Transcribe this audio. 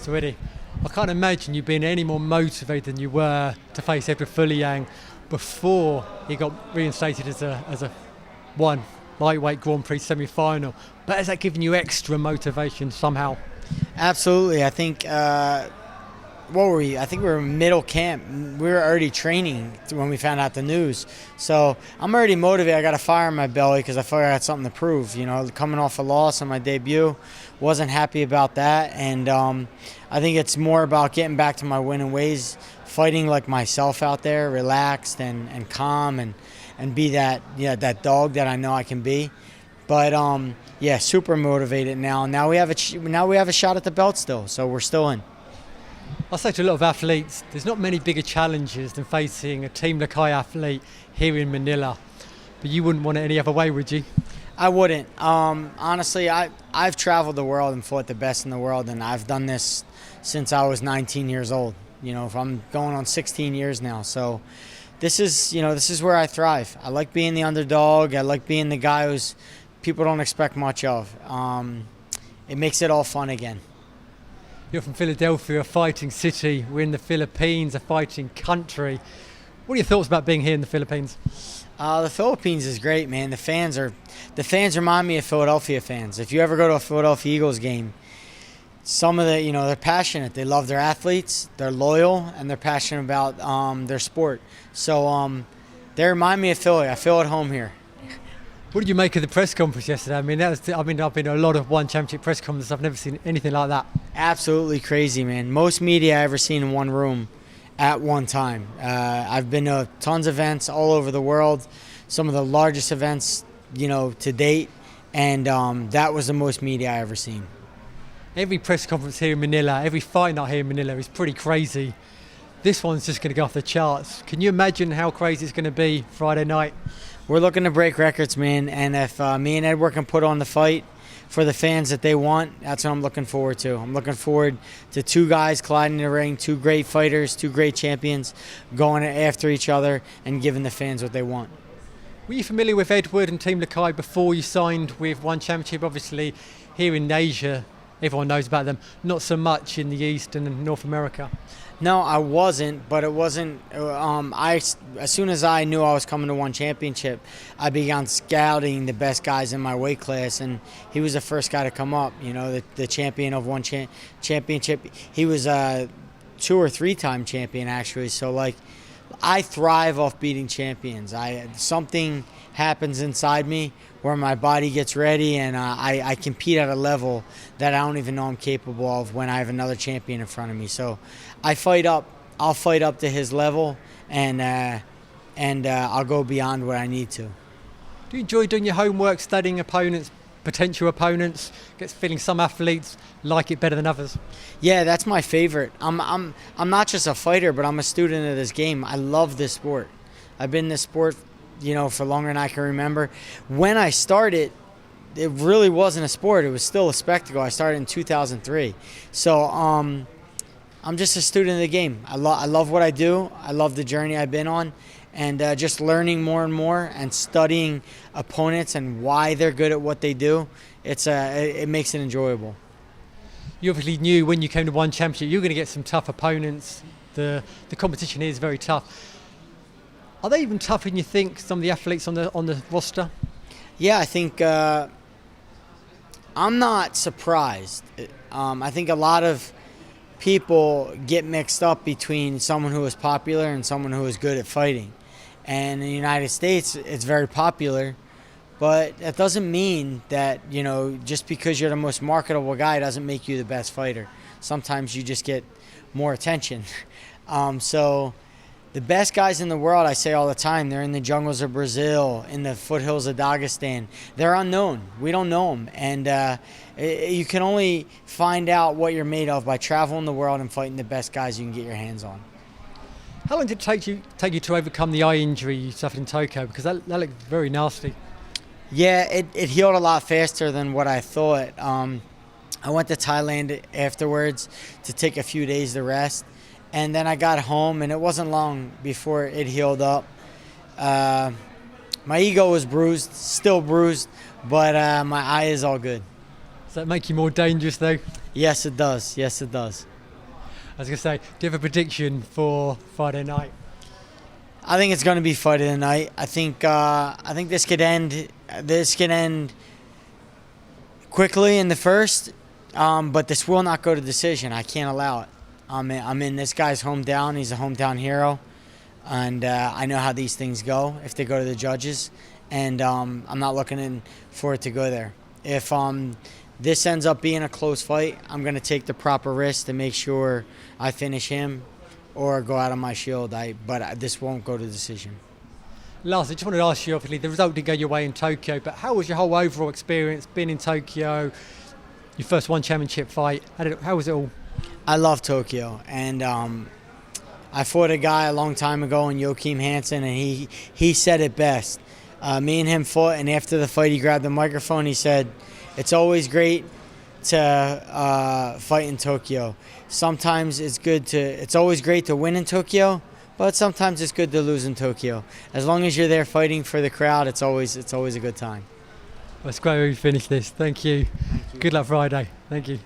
So Eddie, I can't imagine you being any more motivated than you were to face Eduard Folayang before he got reinstated as a ONE Lightweight Grand Prix semi-final. But has that given you extra motivation somehow? Absolutely. I think, what were we? I think we were middle camp. We were already training when we found out the news. So I'm already motivated. I got a fire in my belly because I feel like I got something to prove. You know, coming off a loss on my debut, wasn't happy about that. And I think it's more about getting back to my winning ways, fighting like myself out there, relaxed and calm, and be that dog that I know I can be. But yeah, super motivated now. Now we have a shot at the belt still, so we're still in. I say to a lot of athletes, there's not many bigger challenges than facing a Team Lakay athlete here in Manila. But you wouldn't want it any other way, would you? I wouldn't. Honestly, I've traveled the world and fought the best in the world, and I've done this since I was 19 years old. You know, I'm going on 16 years now. So this is where I thrive. I like being the underdog. I like being the guy who's people don't expect much of. It makes it all fun again. You're from Philadelphia, a fighting city. We're in the Philippines, a fighting country. What are your thoughts about being here in the Philippines? The Philippines is great, man. The fans remind me of Philadelphia fans. If you ever go to a Philadelphia Eagles game, some of they're passionate. They love their athletes, they're loyal, and they're passionate about their sport. So they remind me of Philly. I feel at home here. What did you make of the press conference yesterday? I've been to a lot of ONE Championship press conferences. I've never seen anything like that. Absolutely crazy, man. Most media I've ever seen in one room at one time. I've been to tons of events all over the world, some of the largest events, to date, and that was the most media I ever seen. Every press conference here in Manila, every fight night here in Manila is pretty crazy. This one's just going to go off the charts. Can you imagine how crazy it's going to be Friday night? We're looking to break records, man, and if me and Edward can put on the fight for the fans that they want, that's what I'm looking forward to. I'm looking forward to two guys colliding in the ring, two great fighters, two great champions, going after each other and giving the fans what they want. Were you familiar with Edward and Team Lakay before you signed with ONE Championship? Obviously, here in Asia, everyone knows about them, not so much in the East and North America. No, I wasn't, but it wasn't. As soon as I knew I was coming to ONE Championship, I began scouting the best guys in my weight class, and he was the first guy to come up. The champion of ONE Championship. He was a 2 or 3 time champion actually. So I thrive off beating champions. Something happens inside me where my body gets ready, and I compete at a level that I don't even know I'm capable of when I have another champion in front of me. So I fight up. I'll fight up to his level, and I'll go beyond what I need to. Do you enjoy doing your homework, studying opponents, potential opponents? Gets feeling some athletes like it better than others. Yeah, that's my favorite. I'm not just a fighter, but I'm a student of this game. I love this sport. I've been in this sport, for longer than I can remember. When I started, it really wasn't a sport. It was still a spectacle. I started in 2003. So I'm just a student of the game. I love what I do. I love the journey I've been on. And just learning more and more and studying opponents and why they're good at what they do, it makes it enjoyable. You obviously knew when you came to ONE Championship you were going to get some tough opponents. The competition here is very tough. Are they even tougher than you think, some of the athletes on the roster? Yeah, I think I'm not surprised. I think a lot of people get mixed up between someone who is popular and someone who is good at fighting. And in the United States, it's very popular, but that doesn't mean that, just because you're the most marketable guy doesn't make you the best fighter. Sometimes you just get more attention. So the best guys in the world, I say all the time, they're in the jungles of Brazil, in the foothills of Dagestan. They're unknown. We don't know them. And you can only find out what you're made of by traveling the world and fighting the best guys you can get your hands on. How long did it take you to overcome the eye injury you suffered in Tokyo? Because that looked very nasty. Yeah, it healed a lot faster than what I thought. I went to Thailand afterwards to take a few days to rest. And then I got home, and it wasn't long before it healed up. My ego was bruised, still bruised, but my eye is all good. Does that make you more dangerous, though? Yes, it does. Yes, it does. I was going to say, do you have a prediction for Friday night? I think it's going to be fight of the night. I think this could end. This could end quickly in the first, but this will not go to decision. I can't allow it. I'm in this guy's hometown. He's a hometown hero, and I know how these things go if they go to the judges, and I'm not looking for it to go there. If this ends up being a close fight, I'm going to take the proper risk to make sure I finish him or go out on my shield. But this won't go to decision. Last, I just wanted to ask you, obviously, the result didn't go your way in Tokyo, but how was your whole overall experience, being in Tokyo, your first one championship fight? How was it all? I love Tokyo, and I fought a guy a long time ago in Joachim Hansen, and he said it best. Me and him fought, and after the fight, he grabbed the microphone. He said, "It's always great to fight in Tokyo. Sometimes it's always great to win in Tokyo, but sometimes it's good to lose in Tokyo. As long as you're there fighting for the crowd, it's always a good time." Well, it's great we finished this. Thank you. Good luck Friday. Thank you.